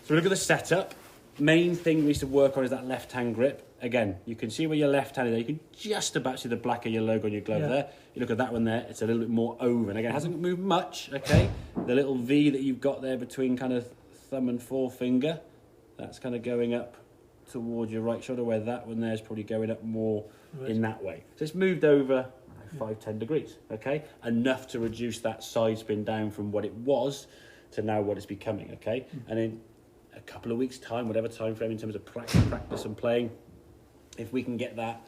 So look at the setup. Main thing we need to work on is that left-hand grip. Again, you can see where your left hand is there. You can just about see the black of your logo on your glove there. You look at that one there, it's a little bit more over. And again, it hasn't moved much, okay? The little V that you've got there between kind of thumb and forefinger, that's kind of going up towards your right shoulder, where that one there is probably going up more in that way. So it's moved over 5-10 degrees, okay? Enough to reduce that side spin down from what it was to now what it's becoming, okay? And in a couple of weeks' time, whatever time frame in terms of practice and playing, if we can get that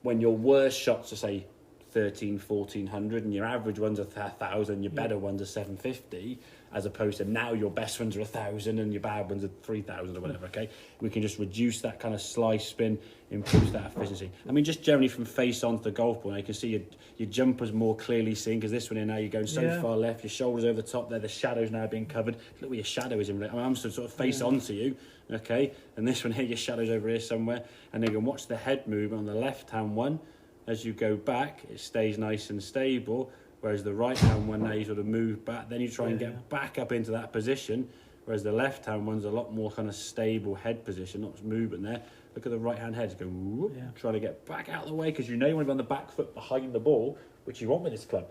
when your worst shots are, say, 1,1400 and your average ones are 1,000, your better ones are 750, as opposed to now your best ones are 1,000 and your bad ones are 3,000 or whatever, okay? We can just reduce that kind of slice spin, improve that efficiency. I mean, just generally from face on to the golf ball, now you can see your jumper's more clearly seen, because this one here now you're going so far left, your shoulders over the top there, the shadow's now being covered. Look where your shadow is in. I mean, I'm sort of face on to you, okay? And this one here, your shadow's over here somewhere. And then you can watch the head movement on the left-hand one. As you go back, it stays nice and stable, whereas the right-hand one, now you sort of move back, then you try and get back up into that position, whereas the left-hand one's a lot more kind of stable head position, not much movement there. Look at the right-hand head, go whoop, trying to get back out of the way, because you know you want to be on the back foot behind the ball, which you want with this club.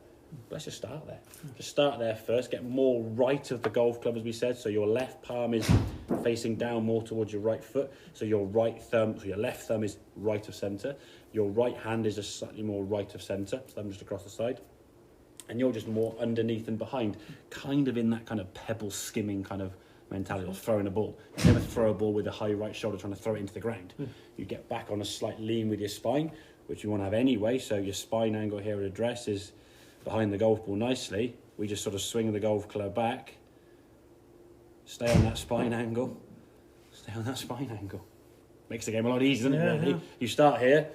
Let's just start there. Just start there first, get more right of the golf club, as we said, so your left palm is facing down more towards your right foot, so your right thumb, so your left thumb is right of centre, your right hand is just slightly more right of centre, thumb just across the side, and you're just more underneath and behind, kind of in that kind of pebble skimming kind of mentality of throwing a ball. You never throw a ball with a high right shoulder trying to throw it into the ground. You get back on a slight lean with your spine, which you want to have anyway, so your spine angle here at address is behind the golf ball nicely. We just sort of swing the golf club back, stay on that spine angle, stay on that spine angle. Makes the game a lot easier, doesn't it, really? You start here,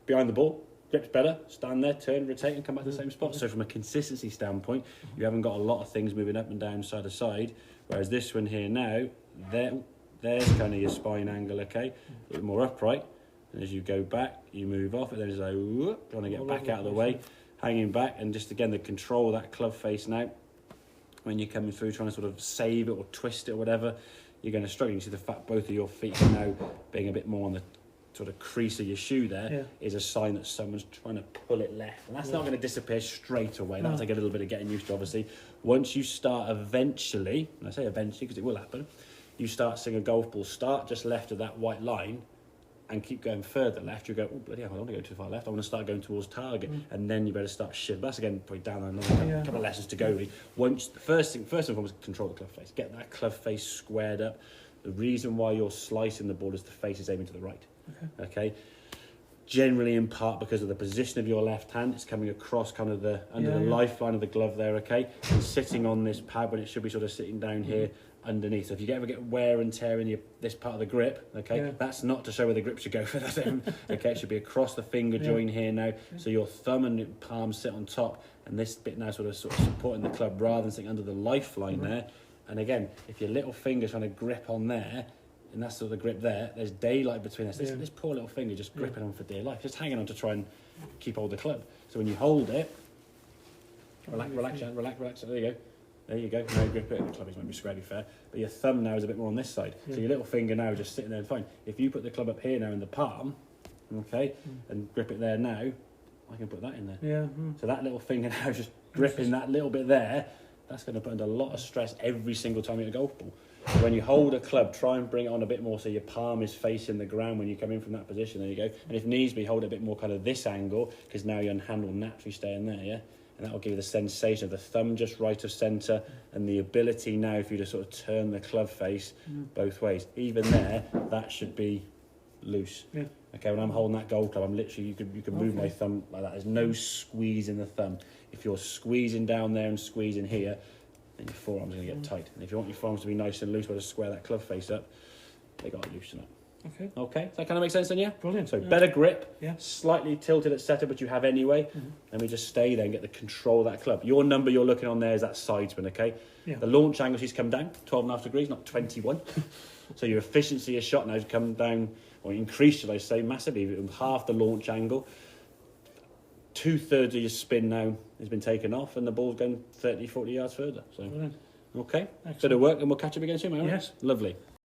behind the ball, grip's better, stand there, turn, rotate, and come back to the same spot. So from a consistency standpoint, you haven't got a lot of things moving up and down, side to side, whereas this one here now, there's kind of your spine angle, okay? A bit more upright, and as you go back, you move off, and then it's like, whoop, trying to get back out of the way, hanging back, and just again, the control of that club face now, when you're coming through, trying to sort of save it or twist it or whatever, you're going to struggle. You see the fact both of your feet are now being a bit more on the sort of crease of your shoe there is a sign that someone's trying to pull it left, and that's not going to disappear straight away. That'll take a little bit of getting used to, obviously. Once you start eventually, and I say eventually because it will happen, you start seeing a golf ball start just left of that white line and keep going further left, you go, oh bloody hell, I don't want to go too far left, I want to start going towards target, and then you better start shifting. That's again probably down another couple of lessons to go, really. Once the first and foremost, control the club face, get that club face squared up. The reason why you're slicing the ball is the face is aiming to the right. Okay. Generally, in part because of the position of your left hand, it's coming across kind of the under the lifeline of the glove there. Okay, and sitting on this pad when it should be sort of sitting down here underneath. So if you ever get wear and tear in this part of the grip, okay, that's not to show where the grip should go for that. Okay, it should be across the finger joint here now. So your thumb and palm sit on top, and this bit now sort of supporting the club rather than sitting under the lifeline there. And again, if your little finger's trying to grip on there, and that's sort of the grip there, there's daylight between us. This poor little finger just gripping on for dear life, just hanging on to try and keep hold of the club. So when you hold it, relax, there you go. There you go, now grip it. The club is might be square, to be fair, but your thumb now is a bit more on this side. So your little finger now is just sitting there and fine. If you put the club up here now in the palm, okay, and grip it there now, I can put that in there. So that little finger now is just gripping that little bit there. That's going to put under a lot of stress every single time you hit a golf ball. So when you hold a club, try and bring it on a bit more so your palm is facing the ground when you come in from that position. There you go. And if needs be, hold it a bit more kind of this angle, because now your hand will naturally stay in there, yeah? And that will give you the sensation of the thumb just right of centre, and the ability now for you to sort of turn the club face both ways. Even there, that should be loose. Okay, when I'm holding that golf club, I'm literally, you can move my thumb like that. There's no squeeze in the thumb. If you're squeezing down there and squeezing here, then your forearms are going to get tight. And if you want your forearms to be nice and loose, but to square that club face up, they got to loosen up. Okay, does that kind of make sense then, yeah? Brilliant. So better grip, slightly tilted at setter, but you have anyway. And we just stay there and get the control of that club. Your number you're looking on there is that side spin, okay? The launch angle she's come down, 12.5 degrees, not 21. So your efficiency of shot now has come down, or increased, should I say, massively, half the launch angle. 2/3 of your spin now has been taken off, and the ball's going 30, 40 yards further. So Okay, Excellent. bit of work, and we'll catch up again soon, mate. Yes. Lovely.